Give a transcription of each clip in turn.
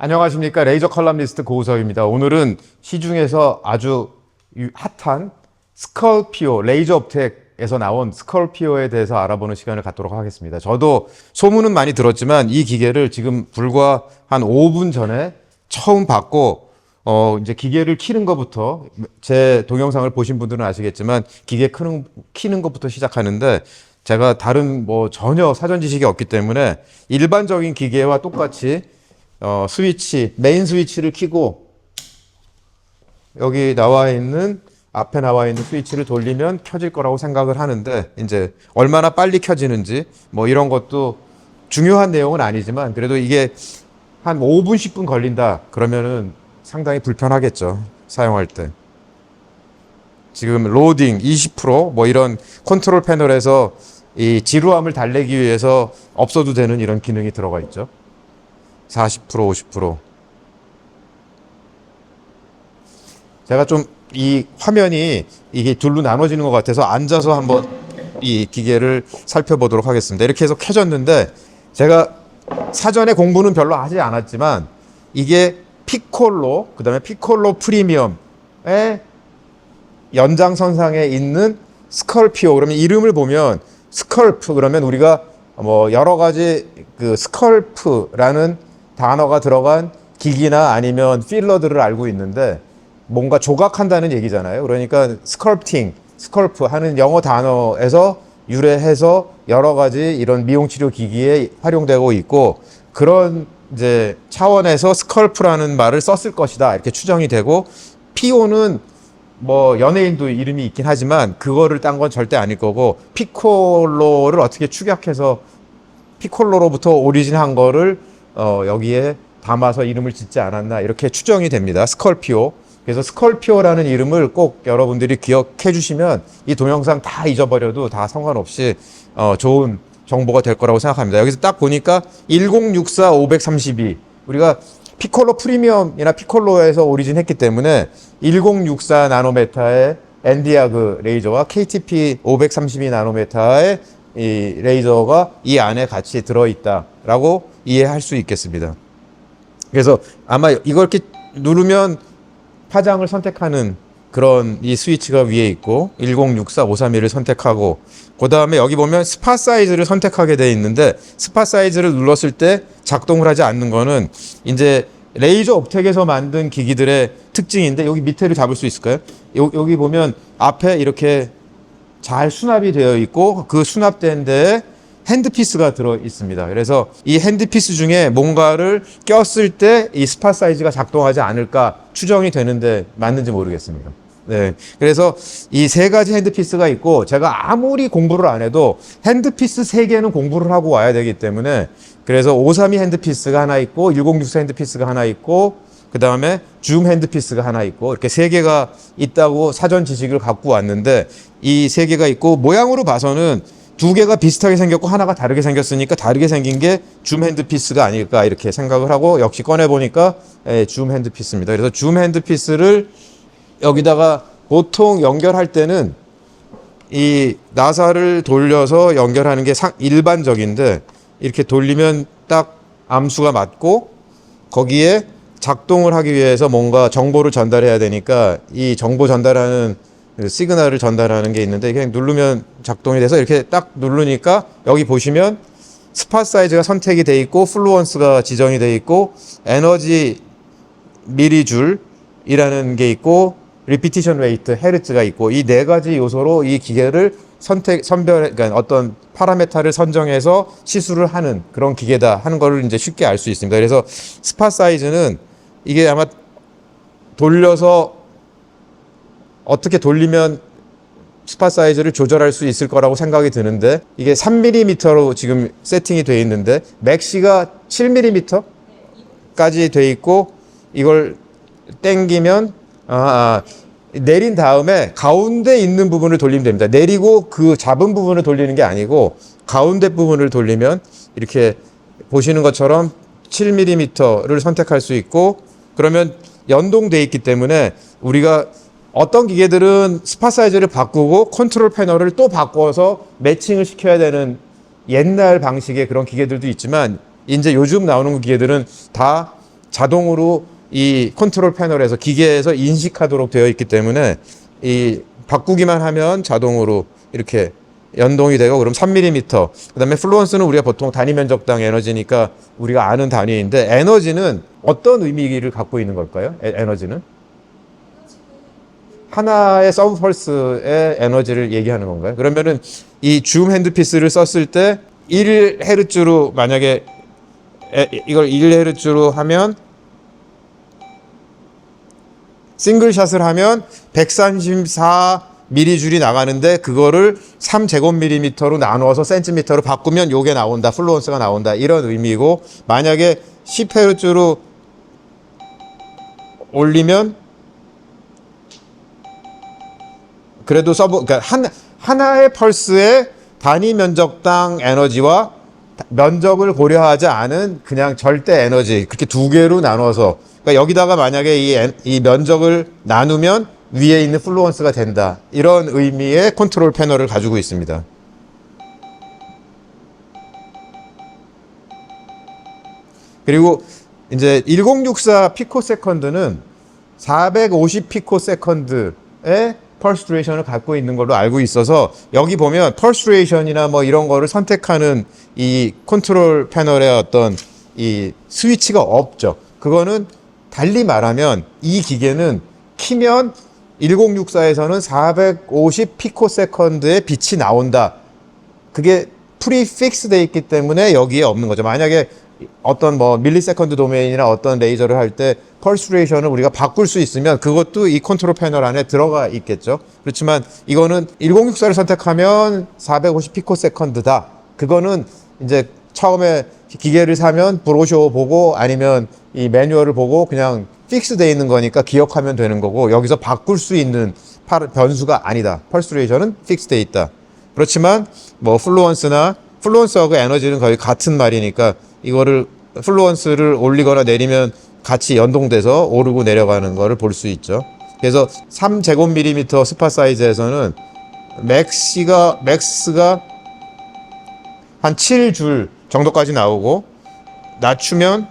안녕하십니까. 레이저 컬럼니스트 고우석입니다. 오늘은 시중에서 아주 핫한 스컬피오, 레이저 업텍에서 나온 스컬피오에 대해서 알아보는 시간을 갖도록 하겠습니다. 저도 소문은 많이 들었지만 이 기계를 지금 불과 한 5분 전에 처음 봤고, 이제 기계를 키는 것부터, 제 동영상을 보신 분들은 아시겠지만 기계 키는 것부터 시작하는데, 제가 다른 전혀 사전 지식이 없기 때문에 일반적인 기계와 똑같이 스위치, 메인 스위치를 켜고 여기 앞에 나와 있는 스위치를 돌리면 켜질 거라고 생각을 하는데, 이제 얼마나 빨리 켜지는지 이런 것도 중요한 내용은 아니지만, 그래도 이게 한 5분, 10분 걸린다 그러면은 상당히 불편하겠죠, 사용할 때. 지금 로딩 20% 이런 컨트롤 패널에서 이 지루함을 달래기 위해서 없어도 되는 이런 기능이 들어가 있죠. 40%, 50%. 제가 좀 이 화면이 이게 둘로 나눠지는 것 같아서 앉아서 한번 이 기계를 살펴보도록 하겠습니다. 이렇게 해서 켜졌는데, 제가 사전에 공부는 별로 하지 않았지만 이게 피콜로, 그 다음에 피콜로 프리미엄의 연장선상에 있는 스컬피오. 그러면 이름을 보면 스컬프, 그러면 우리가 여러 가지 그 스컬프라는 단어가 들어간 기기나 아니면 필러들을 알고 있는데, 뭔가 조각한다는 얘기잖아요. 그러니까 스컬프팅, 스컬프 하는 영어 단어에서 유래해서 여러 가지 이런 미용치료 기기에 활용되고 있고, 그런 이제 차원에서 스컬프라는 말을 썼을 것이다 이렇게 추정이 되고, 피오는 연예인도 이름이 있긴 하지만 그거를 딴 건 절대 아닐 거고, 피콜로를 어떻게 축약해서 피콜로로부터 오리진한 거를 여기에 담아서 이름을 짓지 않았나 이렇게 추정이 됩니다. 스컬피오. 그래서 스컬피오라는 이름을 꼭 여러분들이 기억해 주시면 이 동영상 다 잊어버려도 다 상관없이 좋은 정보가 될 거라고 생각합니다. 여기서 딱 보니까 1064 532, 우리가 피콜로 프리미엄이나 피콜로에서 오리진했기 때문에 1064 나노메타의 엔디아그 레이저와 KTP 532 나노메타의 이 레이저가 이 안에 같이 들어있다라고 이해할 수 있겠습니다. 그래서 아마 이걸 이렇게 누르면 파장을 선택하는 그런 이 스위치가 위에 있고, 1064 531을 선택하고, 그 다음에 여기 보면 스팟 사이즈를 선택하게 되어 있는데, 스팟 사이즈를 눌렀을 때 작동을 하지 않는 거는 이제 레이저 업텍에서 만든 기기들의 특징인데, 여기 밑에를 잡을 수 있을까요? 여기 보면 앞에 이렇게 잘 수납이 되어 있고, 그 수납된 데에 핸드피스가 들어 있습니다. 그래서 이 핸드피스 중에 뭔가를 꼈을 때 이 스팟 사이즈가 작동하지 않을까 추정이 되는데 맞는지 모르겠습니다. 네. 그래서 이 세 가지 핸드피스가 있고, 제가 아무리 공부를 안 해도 핸드피스 세 개는 공부를 하고 와야 되기 때문에, 그래서 532 핸드피스가 하나 있고, 1064 핸드피스가 하나 있고, 그 다음에 줌 핸드피스가 하나 있고, 이렇게 세 개가 있다고 사전 지식을 갖고 왔는데, 이 세 개가 있고, 모양으로 봐서는 두 개가 비슷하게 생겼고 하나가 다르게 생겼으니까 다르게 생긴 게 줌 핸드피스가 아닐까 이렇게 생각을 하고, 역시 꺼내보니까 줌 핸드피스입니다. 그래서 줌 핸드피스를 여기다가 보통 연결할 때는 이 나사를 돌려서 연결하는 게 일반적인데, 이렇게 돌리면 딱 암수가 맞고, 거기에 작동을 하기 위해서 뭔가 정보를 전달해야 되니까 이 정보 전달하는 시그널을 전달하는 게 있는데, 그냥 누르면 작동이 돼서 이렇게 딱 누르니까 여기 보시면 스팟 사이즈가 선택이 돼 있고, 플루언스가 지정이 돼 있고, 에너지 미리줄이라는 게 있고, 리피티션 레이트, 헤르츠가 있고, 이 네 가지 요소로 이 기계를 그러니까 어떤 파라메타를 선정해서 시술을 하는 그런 기계다 하는 거를 이제 쉽게 알 수 있습니다. 그래서 스팟 사이즈는 이게 아마 돌려서 어떻게 돌리면 스팟 사이즈를 조절할 수 있을 거라고 생각이 드는데, 이게 3mm로 지금 세팅이 되어 있는데 맥시가 7mm까지 되어 있고, 이걸 땡기면 내린 다음에 가운데 있는 부분을 돌리면 됩니다. 내리고 그 잡은 부분을 돌리는 게 아니고 가운데 부분을 돌리면 이렇게 보시는 것처럼 7mm를 선택할 수 있고, 그러면 연동돼 있기 때문에 우리가 어떤 기계들은 스팟 사이즈를 바꾸고 컨트롤 패널을 또 바꿔서 매칭을 시켜야 되는 옛날 방식의 그런 기계들도 있지만, 이제 요즘 나오는 기계들은 다 자동으로 이 컨트롤 패널에서 기계에서 인식하도록 되어 있기 때문에 이 바꾸기만 하면 자동으로 이렇게 연동이 되고, 그럼 3mm. 그다음에 플루언스는 우리가 보통 단위 면적당 에너지니까 우리가 아는 단위인데, 에너지는 어떤 의미를 갖고 있는 걸까요? 에너지는 하나의 서브 펄스의 에너지를 얘기하는 건가요? 그러면은 이 줌 핸드피스를 썼을 때 1Hz로 만약에 이걸 1Hz로 하면, 싱글샷을 하면 134mJ이 나가는데, 그거를 3제곱밀리미터로 나누어서 센티미터로 바꾸면 요게 나온다, 플루언스가 나온다, 이런 의미고, 만약에 10Hz로 올리면 그래도 그러니까 하나의 펄스의 단위 면적당 에너지와 면적을 고려하지 않은 그냥 절대 에너지, 그렇게 두 개로 나눠서, 그러니까 여기다가 만약에 이 면적을 나누면 위에 있는 플루언스가 된다, 이런 의미의 컨트롤 패널을 가지고 있습니다. 그리고 이제 1064 피코세컨드는 450 피코세컨드의 펄스 듀레이션을 갖고 있는 걸로 알고 있어서, 여기 보면 펄스 듀레이션이나 뭐 이런 거를 선택하는 이 컨트롤 패널의 어떤 이 스위치가 없죠. 그거는 달리 말하면 이 기계는 키면 1064에서는 450 피코세컨드의 빛이 나온다, 그게 프리픽스 돼 있기 때문에 여기에 없는 거죠. 만약에 어떤 뭐 밀리세컨드 도메인이나 어떤 레이저를 할 때 펄스 듀레이션을 우리가 바꿀 수 있으면 그것도 이 컨트롤 패널 안에 들어가 있겠죠. 그렇지만 이거는 1064를 선택하면 450 피코세컨드다. 그거는 이제 처음에 기계를 사면 브로셔 보고 아니면 이 매뉴얼을 보고 그냥 픽스 돼 있는 거니까 기억하면 되는 거고, 여기서 바꿀 수 있는 변수가 아니다. 펄스 듀레이션은 픽스 돼 있다. 그렇지만 뭐 플루언스하고 에너지는 거의 같은 말이니까 이거를 플루언스를 올리거나 내리면 같이 연동돼서 오르고 내려가는 거를 볼 수 있죠. 그래서 3제곱밀리미터 스팟 사이즈에서는 맥스가 한 7줄 정도까지 나오고, 낮추면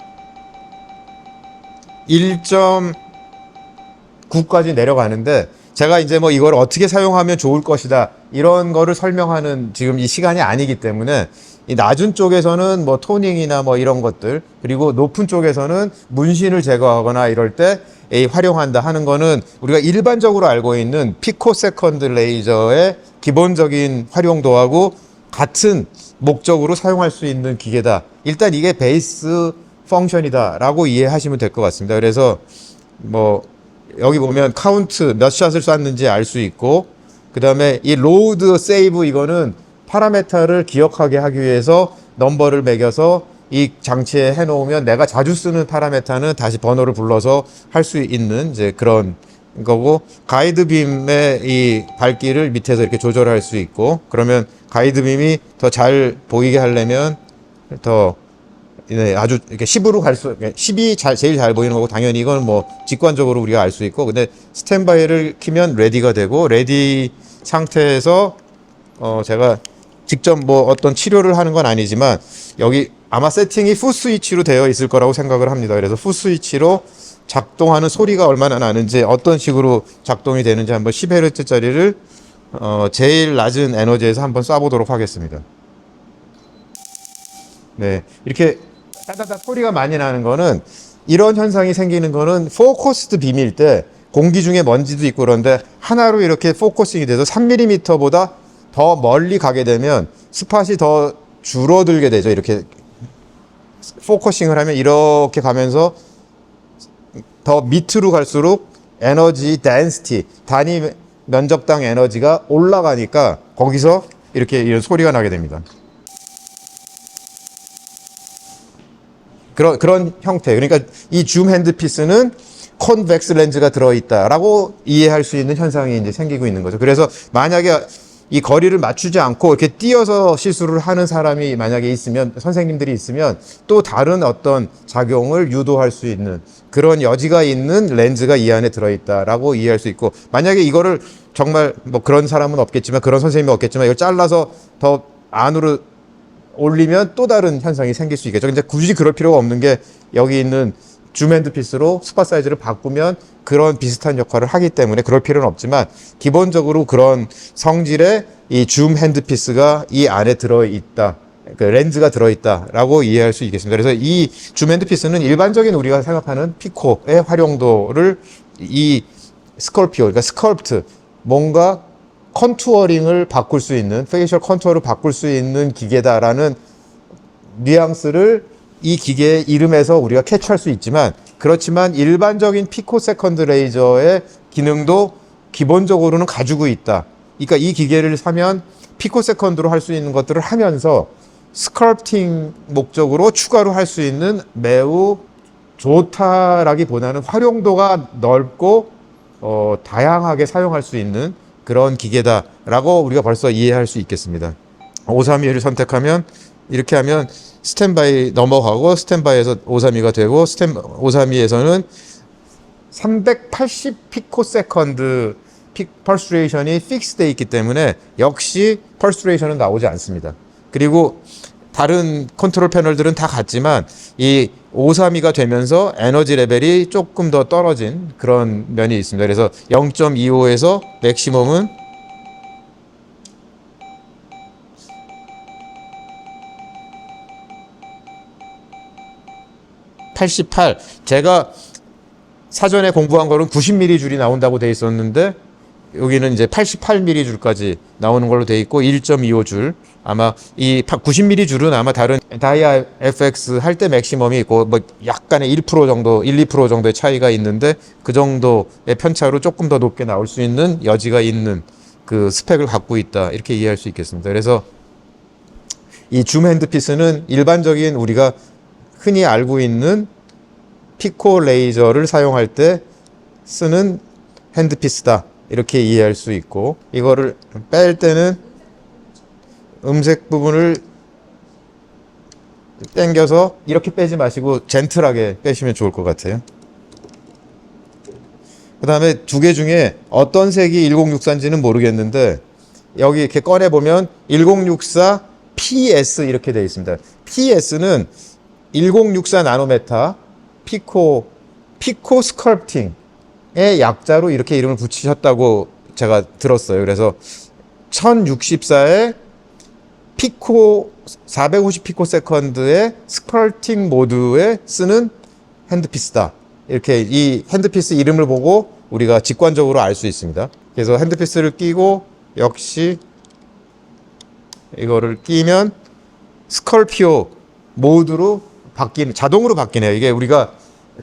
1.9까지 내려가는데, 제가 이제 뭐 이걸 어떻게 사용하면 좋을 것이다, 이런 거를 설명하는 지금 이 시간이 아니기 때문에, 이 낮은 쪽에서는 뭐 토닝이나 뭐 이런 것들, 그리고 높은 쪽에서는 문신을 제거하거나 이럴 때 활용한다 하는 거는 우리가 일반적으로 알고 있는 피코세컨드 레이저의 기본적인 활용도하고 같은 목적으로 사용할 수 있는 기계다. 일단 이게 베이스 펑션이다 라고 이해하시면 될 것 같습니다. 그래서 뭐 여기 보면 카운트 몇 샷을 쐈는지 알 수 있고, 그 다음에 이 로드 세이브, 이거는 파라메타를 기억하게 하기 위해서 넘버를 매겨서 이 장치에 해놓으면 내가 자주 쓰는 파라메타는 다시 번호를 불러서 할 수 있는 이제 그런 거고, 가이드빔의 이 밝기를 밑에서 이렇게 조절할 수 있고, 그러면 가이드빔이 더 잘 보이게 하려면 더 아주 이렇게 10으로 갈수, 10이 제일 잘 보이는 거고, 당연히 이건 뭐 직관적으로 우리가 알 수 있고, 근데 스탠바이를 키면 레디가 되고, 레디 상태에서 제가 직접 뭐 어떤 치료를 하는 건 아니지만 여기 아마 세팅이 풋 스위치로 되어 있을 거라고 생각을 합니다. 그래서 풋 스위치로 작동하는 소리가 얼마나 나는지, 어떤 식으로 작동이 되는지 한번 10Hz짜리를 제일 낮은 에너지에서 한번 쏴보도록 하겠습니다. 네, 이렇게 따다닥 소리가 많이 나는 거는, 이런 현상이 생기는 거는 포커스드 빔일 때 공기 중에 먼지도 있고 그런데 하나로 이렇게 포커싱이 돼서 3mm보다 더 멀리 가게 되면 스팟이 더 줄어들게 되죠. 이렇게 포커싱을 하면 이렇게 가면서 더 밑으로 갈수록 에너지 덴시티, 단위 면적당 에너지가 올라가니까 거기서 이렇게 이런 소리가 나게 됩니다. 그런 형태. 그러니까 이 줌 핸드피스는 컨벡스 렌즈가 들어있다라고 이해할 수 있는 현상이 이제 생기고 있는 거죠. 그래서 만약에 이 거리를 맞추지 않고 이렇게 띄어서 시술을 하는 사람이 만약에 있으면, 선생님들이 있으면 또 다른 어떤 작용을 유도할 수 있는 그런 여지가 있는 렌즈가 이 안에 들어있다라고 이해할 수 있고, 만약에 이거를 정말 뭐 그런 사람은 없겠지만, 그런 선생님이 없겠지만, 이걸 잘라서 더 안으로 올리면 또 다른 현상이 생길 수 있겠죠. 근데 굳이 그럴 필요가 없는 게, 여기 있는 줌 핸드피스로 스팟 사이즈를 바꾸면 그런 비슷한 역할을 하기 때문에 그럴 필요는 없지만 기본적으로 그런 성질의 이 줌 핸드피스가 이 안에 들어있다. 그 렌즈가 들어있다라고 이해할 수 있겠습니다. 그래서 이 줌 핸드피스는 일반적인 우리가 생각하는 피코의 활용도를 이 스컬피오, 그러니까 스컬프트, 뭔가 컨투어링을 바꿀 수 있는, 페이셜 컨투어를 바꿀 수 있는 기계다라는 뉘앙스를 이 기계의 이름에서 우리가 캐치할 수 있지만, 그렇지만 일반적인 피코세컨드 레이저의 기능도 기본적으로는 가지고 있다. 그러니까 이 기계를 사면 피코세컨드로 할 수 있는 것들을 하면서 스컬프팅 목적으로 추가로 할 수 있는 매우 좋다라기보다는 활용도가 넓고 다양하게 사용할 수 있는 그런 기계다라고 우리가 벌써 이해할 수 있겠습니다. 532를 선택하면 이렇게 하면 스탠바이 넘어가고 스탠바이에서 532가 되고 532에서는 380 피코세컨드 펄스레이션이 픽스되어 있기 때문에 역시 펄스레이션은 나오지 않습니다. 그리고 다른 컨트롤 패널들은 다 같지만 이 532가 되면서 에너지 레벨이 조금 더 떨어진 그런 면이 있습니다. 그래서 0.25에서 맥시멈은 88. 제가 사전에 공부한 거는 90mm 줄이 나온다고 돼 있었는데 여기는 이제 88mm 줄까지 나오는 걸로 돼 있고 1.25 줄. 아마 이 90mm 줄은 아마 다른 다이아 FX 할 때 맥시멈이 있고 뭐 약간의 1% 정도, 2% 정도의 차이가 있는데 그 정도의 편차로 조금 더 높게 나올 수 있는 여지가 있는 그 스펙을 갖고 있다. 이렇게 이해할 수 있겠습니다. 그래서 이 줌 핸드피스는 일반적인 우리가 흔히 알고 있는 피코 레이저를 사용할 때 쓰는 핸드피스다. 이렇게 이해할 수 있고, 이거를 뺄 때는 음색 부분을 당겨서 이렇게 빼지 마시고 젠틀하게 빼시면 좋을 것 같아요. 그 다음에 두 개 중에 어떤 색이 1064인지는 모르겠는데 여기 이렇게 꺼내보면 1064 PS 이렇게 되어 있습니다. PS는 1064 나노메타 피코 스컬프팅의 약자로 이렇게 이름을 붙이셨다고 제가 들었어요. 그래서 1064의 피코 450 피코 세컨드의 스컬프팅 모드에 쓰는 핸드피스다. 이렇게 이 핸드피스 이름을 보고 우리가 직관적으로 알 수 있습니다. 그래서 핸드피스를 끼고 역시 이거를 끼면 스컬피오 모드로 자동으로 바뀌네요. 이게 우리가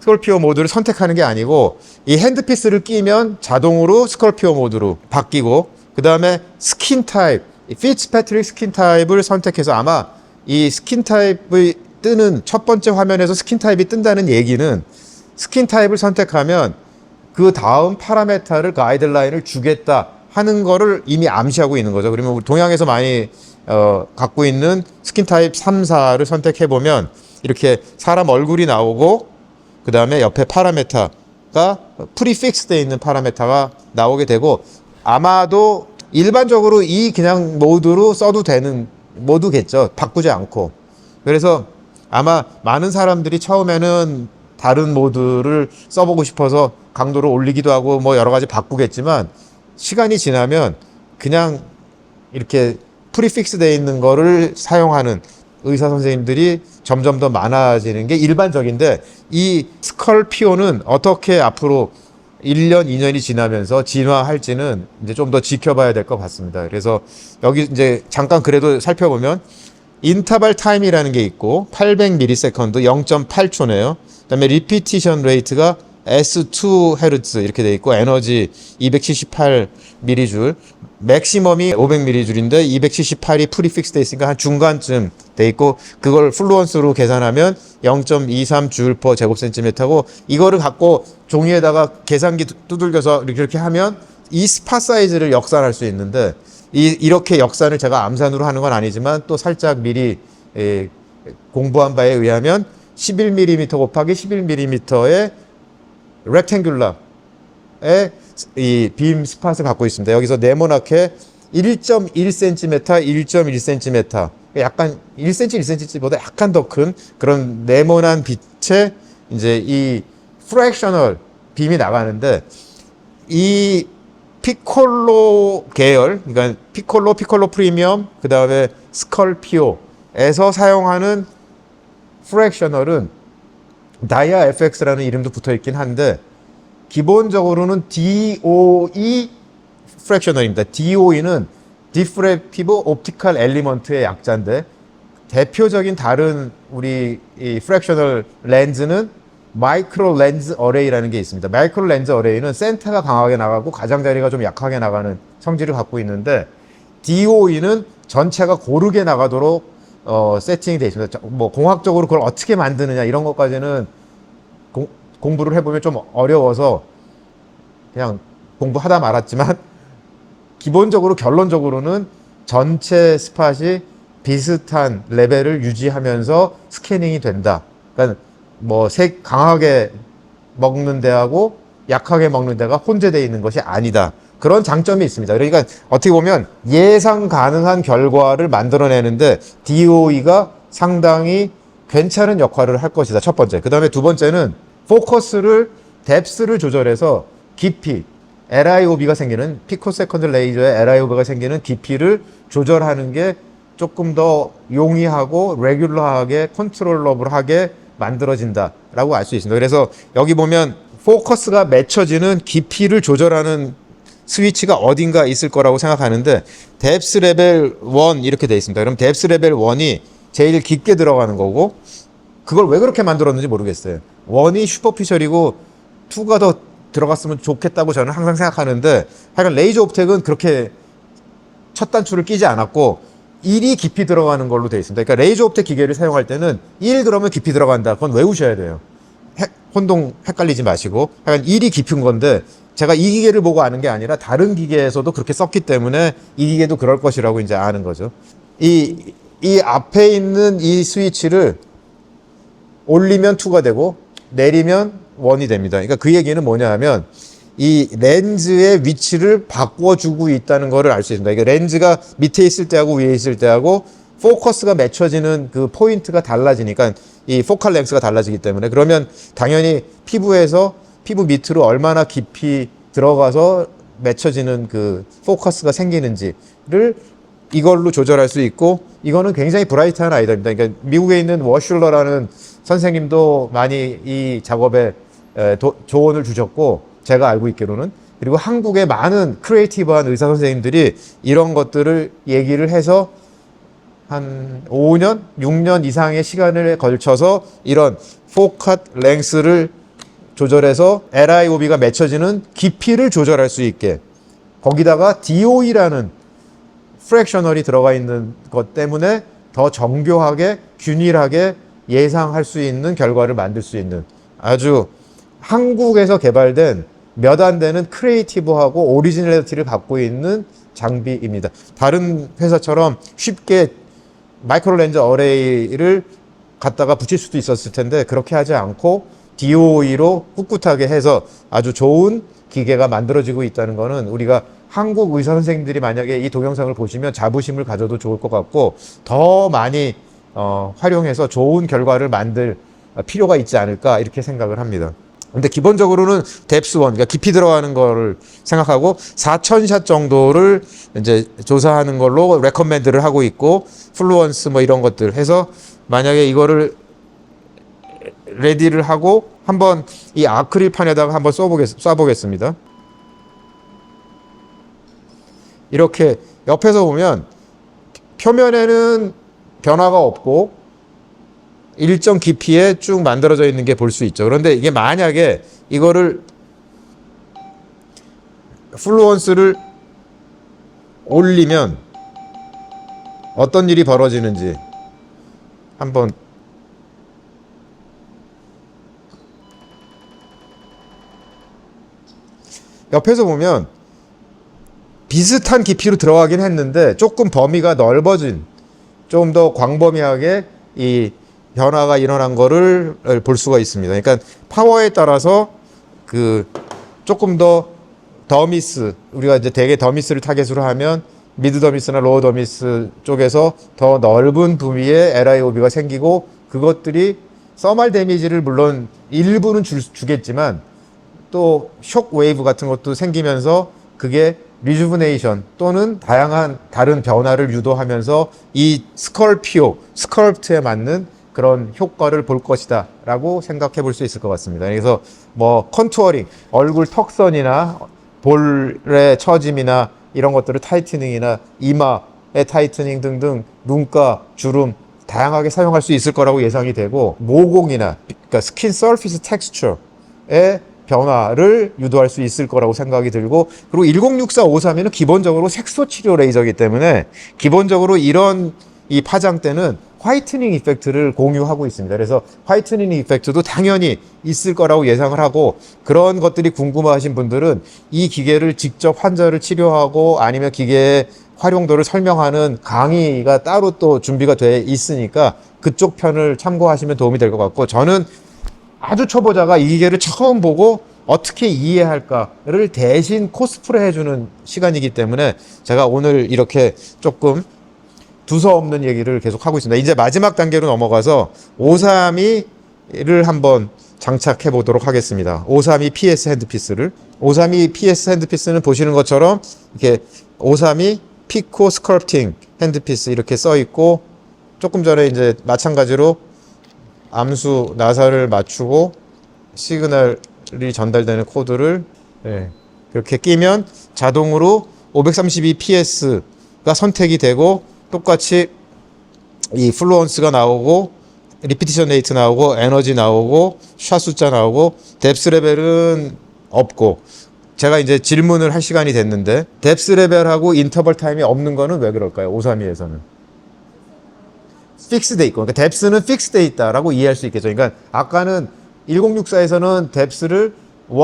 스컬피오 모드를 선택하는 게 아니고 이 핸드피스를 끼면 자동으로 스컬피오 모드로 바뀌고, 그 다음에 스킨 타입, 피츠패트릭 스킨 타입을 선택해서 아마 이 스킨 타입이 뜨는 첫 번째 화면에서 스킨 타입이 뜬다는 얘기는 스킨 타입을 선택하면 그 다음 파라메타를 가이드라인을 주겠다 하는 거를 이미 암시하고 있는 거죠. 그러면 우리 동양에서 많이 갖고 있는 스킨 타입 3, 4를 선택해 보면 이렇게 사람 얼굴이 나오고 그 다음에 옆에 파라메타가 프리픽스 되어 있는 파라메타가 나오게 되고, 아마도 일반적으로 이 그냥 모드로 써도 되는 모드겠죠. 바꾸지 않고. 그래서 아마 많은 사람들이 처음에는 다른 모드를 써보고 싶어서 강도를 올리기도 하고 뭐 여러 가지 바꾸겠지만 시간이 지나면 그냥 이렇게 프리픽스 되어 있는 거를 사용하는 의사 선생님들이 점점 더 많아지는 게 일반적인데, 이 스컬피오는 어떻게 앞으로 1년, 2년이 지나면서 진화할지는 이제 좀 더 지켜봐야 될 것 같습니다. 그래서 여기 이제 잠깐 그래도 살펴보면 인터벌 타임이라는 게 있고 800ms 0.8초네요. 그다음에 리피티션 레이트가 S2Hz 이렇게 돼 있고 에너지 278mJ, 맥시멈이 500mJ인데 278이 프리픽스 돼 있으니까 한 중간쯤 돼 있고, 그걸 플루언스로 계산하면 0.23 J/per 제곱센티미터고, 이거를 갖고 종이에다가 계산기 두들겨서 이렇게 하면 이 스팟 사이즈를 역산할 수 있는데, 이렇게 역산을 제가 암산으로 하는 건 아니지만 또 살짝 미리 공부한 바에 의하면 11mm 곱하기 11mm의 렉탱귤러의 이 빔 스팟을 갖고 있습니다. 여기서 네모나게 1.1cm, 1.1cm, 약간 1cm, 1cm보다 약간 더 큰 그런 네모난 빛의 이제 이 프랙셔널 빔이 나가는데 이 피콜로 계열, 그러니까 피콜로 프리미엄, 그 다음에 스컬피오에서 사용하는 프랙셔널은 다이아 FX라는 이름도 붙어 있긴 한데 기본적으로는 DOE 프랙셔널입니다. DOE는 디프랙티브 옵티컬 엘리먼트의 약자인데 대표적인 다른 우리 이 프랙셔널 렌즈는 마이크로 렌즈 어레이라는 게 있습니다. 마이크로 렌즈 어레이는 센터가 강하게 나가고 가장자리가 좀 약하게 나가는 성질을 갖고 있는데 DOE는 전체가 고르게 나가도록 세팅이 되어 있습니다. 뭐 공학적으로 그걸 어떻게 만드느냐 이런 것까지는 공부를 해보면 좀 어려워서 그냥 공부하다 말았지만 기본적으로 결론적으로는 전체 스팟이 비슷한 레벨을 유지하면서 스캐닝이 된다. 그러니까 뭐 색 강하게 먹는 데하고 약하게 먹는 데가 혼재되어 있는 것이 아니다. 그런 장점이 있습니다. 그러니까 어떻게 보면 예상 가능한 결과를 만들어내는데 DOE가 상당히 괜찮은 역할을 할 것이다. 첫 번째. 그 다음에 두 번째는 포커스를 뎁스를 조절해서 깊이 LIOB가 생기는 피코세컨드 레이저의 LIOB가 생기는 깊이를 조절하는 게 조금 더 용이하고 레귤러하게 컨트롤러블하게 만들어진다라고 알 수 있습니다. 그래서 여기 보면 포커스가 맺혀지는 깊이를 조절하는 스위치가 어딘가 있을 거라고 생각하는데 뎁스 레벨 1 이렇게 되어 있습니다. 그럼 뎁스 레벨 1이 제일 깊게 들어가는 거고 그걸 왜 그렇게 만들었는지 모르겠어요. 1이 슈퍼피셜이고 2가 더 들어갔으면 좋겠다고 저는 항상 생각하는데 하여간 레이저 옵텍은 그렇게 첫 단추를 끼지 않았고 1이 깊이 들어가는 걸로 되어 있습니다. 그러니까 레이저 옵텍 기계를 사용할 때는 1 그러면 깊이 들어간다. 그건 외우셔야 돼요. 혼동 헷갈리지 마시고 하여간 1이 깊은 건데 제가 이 기계를 보고 아는 게 아니라 다른 기계에서도 그렇게 썼기 때문에 이 기계도 그럴 것이라고 이제 아는 거죠. 이 앞에 있는 이 스위치를 올리면 2가 되고 내리면 1이 됩니다. 그러니까 그 얘기는 뭐냐 하면 이 렌즈의 위치를 바꿔주고 있다는 것을 알 수 있습니다. 이게 렌즈가 밑에 있을 때하고 위에 있을 때하고 포커스가 맺혀지는 그 포인트가 달라지니까 이 포칼 랭스가 달라지기 때문에 그러면 당연히 피부에서 피부 밑으로 얼마나 깊이 들어가서 맺혀지는 그 포커스가 생기는지를 이걸로 조절할 수 있고 이거는 굉장히 브라이트한 아이디어입니다. 그러니까 미국에 있는 워슐러라는 선생님도 많이 이 작업에 조언을 주셨고 제가 알고 있기로는 그리고 한국의 많은 크리에이티브한 의사 선생님들이 이런 것들을 얘기를 해서 한 5년, 6년 이상의 시간을 걸쳐서 이런 포컷 랭스를 조절해서 LIOB가 맺혀지는 깊이를 조절할 수 있게 거기다가 DOE라는 프랙셔널이 들어가 있는 것 때문에 더 정교하게 균일하게 예상할 수 있는 결과를 만들 수 있는 아주 한국에서 개발된 몇 안 되는 크리에이티브하고 오리지널리티를 갖고 있는 장비입니다. 다른 회사처럼 쉽게 마이크로 렌즈 어레이를 갖다가 붙일 수도 있었을 텐데 그렇게 하지 않고 DOE로 꿋꿋하게 해서 아주 좋은 기계가 만들어지고 있다는 것은 우리가 한국 의사 선생님들이 만약에 이 동영상을 보시면 자부심을 가져도 좋을 것 같고 더 많이 활용해서 좋은 결과를 만들 필요가 있지 않을까 이렇게 생각을 합니다. 근데 기본적으로는 뎁스 1, 그러니까 깊이 들어가는 거를 생각하고 4,000샷 정도를 이제 조사하는 걸로 레커멘드를 하고 있고 플루언스 뭐 이런 것들 해서 만약에 이거를 레디를 하고 한번 이 아크릴판에다가 한번 쏴보겠습니다. 이렇게 옆에서 보면 표면에는 변화가 없고 일정 깊이에 쭉 만들어져 있는 게 볼 수 있죠. 그런데 이게 만약에 이거를 플루언스를 올리면 어떤 일이 벌어지는지 한번 옆에서 보면 비슷한 깊이로 들어가긴 했는데 조금 범위가 넓어진 좀 더 광범위하게 이 변화가 일어난 거를 볼 수가 있습니다. 그러니까 파워에 따라서 그 조금 더 더미스 우리가 이제 대개 더미스를 타겟으로 하면 미드 더미스나 로어 더미스 쪽에서 더 넓은 부위에 LIOB가 생기고 그것들이 서멀 데미지를 물론 일부는 주겠지만 또 쇼크 웨이브 같은 것도 생기면서 그게 리주브네이션 또는 다양한 다른 변화를 유도하면서 이 스컬프트에 맞는 그런 효과를 볼 것이다 라고 생각해 볼 수 있을 것 같습니다. 그래서 뭐 컨투어링, 얼굴 턱선이나 볼의 처짐이나 이런 것들을 타이트닝이나 이마의 타이트닝 등등 눈가, 주름 다양하게 사용할 수 있을 거라고 예상이 되고, 모공이나 그러니까 스킨 서피스 텍스처의 변화를 유도할 수 있을 거라고 생각이 들고, 그리고 1064-532는 기본적으로 색소 치료 레이저이기 때문에 기본적으로 이런 이 파장 때는 화이트닝 이펙트를 공유하고 있습니다. 그래서 화이트닝 이펙트도 당연히 있을 거라고 예상을 하고, 그런 것들이 궁금하신 분들은 이 기계를 직접 환자를 치료하고 아니면 기계의 활용도를 설명하는 강의가 따로 또 준비가 돼 있으니까 그쪽 편을 참고하시면 도움이 될 것 같고, 저는 아주 초보자가 이 기계를 처음 보고 어떻게 이해할까를 대신 코스프레 해주는 시간이기 때문에 제가 오늘 이렇게 조금 두서없는 얘기를 계속 하고 있습니다. 이제 마지막 단계로 넘어가서 532를 한번 장착해 보도록 하겠습니다. 532 PS 핸드피스를. 532 PS 핸드피스는 보시는 것처럼 이렇게 532 피코 스컬프팅 핸드피스 이렇게 써 있고, 조금 전에 이제 마찬가지로 암수 나사를 맞추고 시그널이 전달되는 코드를 그렇게 끼면 자동으로 532PS가 선택이 되고, 똑같이 이 플루언스가 나오고 리피티션 레이트 나오고 에너지 나오고 샷 숫자 나오고, 뎁스 레벨은 없고, 제가 이제 질문을 할 시간이 됐는데 뎁스 레벨하고 인터벌 타임이 없는 거는 왜 그럴까요? 532에서는 픽스돼 있고, 그러니까 뎁스는 픽스돼 있다라고 이해할 수 있겠죠. 그러니까 아까는 1064에서는 뎁스를 1, 2,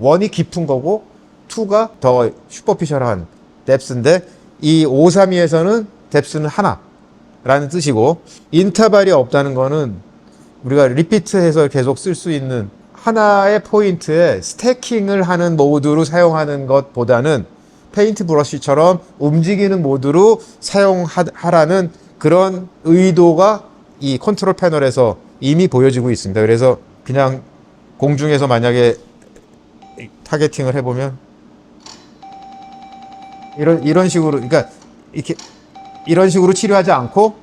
1이 깊은 거고 2가 더 슈퍼피셜한 뎁스인데, 이 532에서는 뎁스는 하나라는 뜻이고, 인터벌이 없다는 거는 우리가 리피트해서 계속 쓸 수 있는 하나의 포인트에 스태킹을 하는 모드로 사용하는 것보다는 페인트 브러쉬처럼 움직이는 모드로 사용하라는 그런 의도가 이 컨트롤 패널에서 이미 보여지고 있습니다. 그래서 그냥 공중에서 만약에 타겟팅을 해보면 이런 식으로, 그러니까 이렇게 이런 식으로 치료하지 않고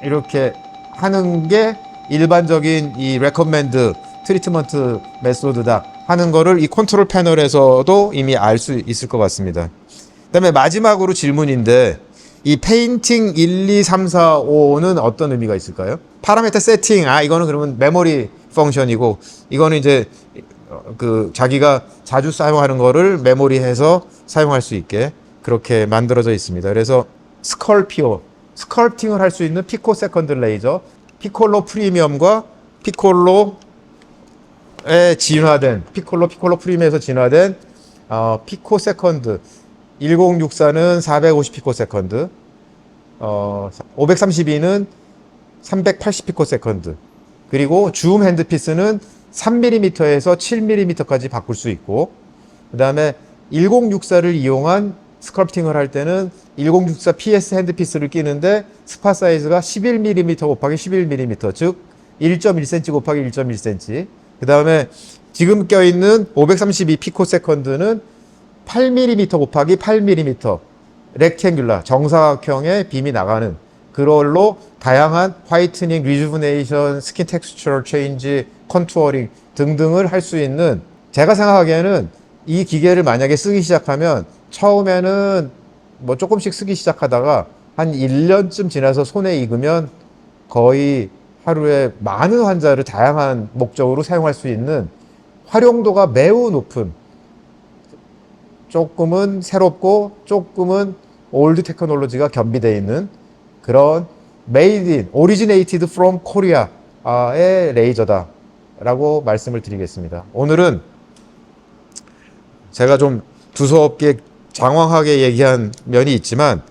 이렇게 하는 게 일반적인 이 레커멘드 트리트먼트 메소드다 하는 거를 이 컨트롤 패널에서도 이미 알 수 있을 것 같습니다. 그다음에 마지막으로 질문인데, 이 페인팅 1, 2, 3, 4, 5는 어떤 의미가 있을까요? 파라미터 세팅, 이거는 그러면 메모리 펑션이고, 이거는 이제 그 자기가 자주 사용하는 거를 메모리해서 사용할 수 있게 그렇게 만들어져 있습니다. 그래서 스컬프팅을 할 수 있는 피코 세컨드 레이저, 피콜로 프리미엄과 피콜로에 진화된 피콜로 프리미엄에서 진화된 피코 세컨드, 1064는 450 피코 세컨드, 532는 380 피코 세컨드, 그리고 줌 핸드피스는 3mm에서 7mm까지 바꿀 수 있고, 그 다음에 1064를 이용한 스컬프팅을 할 때는 1064 PS 핸드피스를 끼는데 스파 사이즈가 11mm 곱하기 11mm, 즉 1.1cm 곱하기 1.1cm. 그 다음에 지금 껴있는 532 피코 세컨드는 8mm 곱하기 8mm 렉탱귤라 정사각형의 빔이 나가는 그걸로 다양한 화이트닝, 리주브네이션, 스킨 텍스처럴 체인지, 컨투어링 등등을 할 수 있는, 제가 생각하기에는 이 기계를 만약에 쓰기 시작하면 처음에는 뭐 조금씩 쓰기 시작하다가 한 1년쯤 지나서 손에 익으면 거의 하루에 많은 환자를 다양한 목적으로 사용할 수 있는, 활용도가 매우 높은, 조금은 새롭고 조금은 올드 테크놀로지가 겸비되어 있는 그런 made in, originated from Korea의 레이저다 라고 말씀을 드리겠습니다. 오늘은 제가 좀 두서없게 장황하게 얘기한 면이 있지만,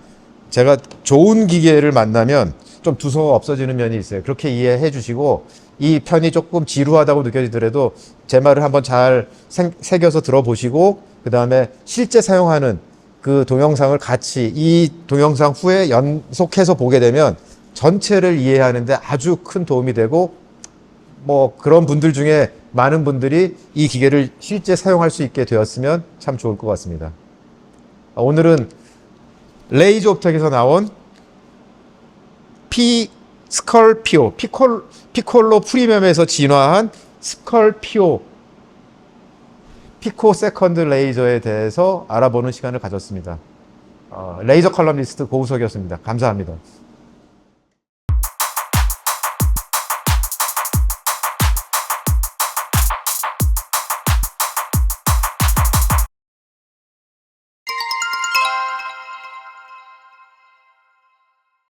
제가 좋은 기계를 만나면 좀 두서가 없어지는 면이 있어요. 그렇게 이해해 주시고, 이 편이 조금 지루하다고 느껴지더라도 제 말을 한번 잘 새겨서 들어보시고, 그 다음에 실제 사용하는 그 동영상을 같이 이 동영상 후에 연속해서 보게 되면 전체를 이해하는데 아주 큰 도움이 되고, 뭐 그런 분들 중에 많은 분들이 이 기계를 실제 사용할 수 있게 되었으면 참 좋을 것 같습니다. 오늘은 레이저 옵텍에서 나온 스컬피오, 피콜로 프리미엄에서 진화한 스컬피오 피코 세컨드 레이저에 대해서 알아보는 시간을 가졌습니다. 레이저 컬럼니스트 고우석이었습니다. 감사합니다.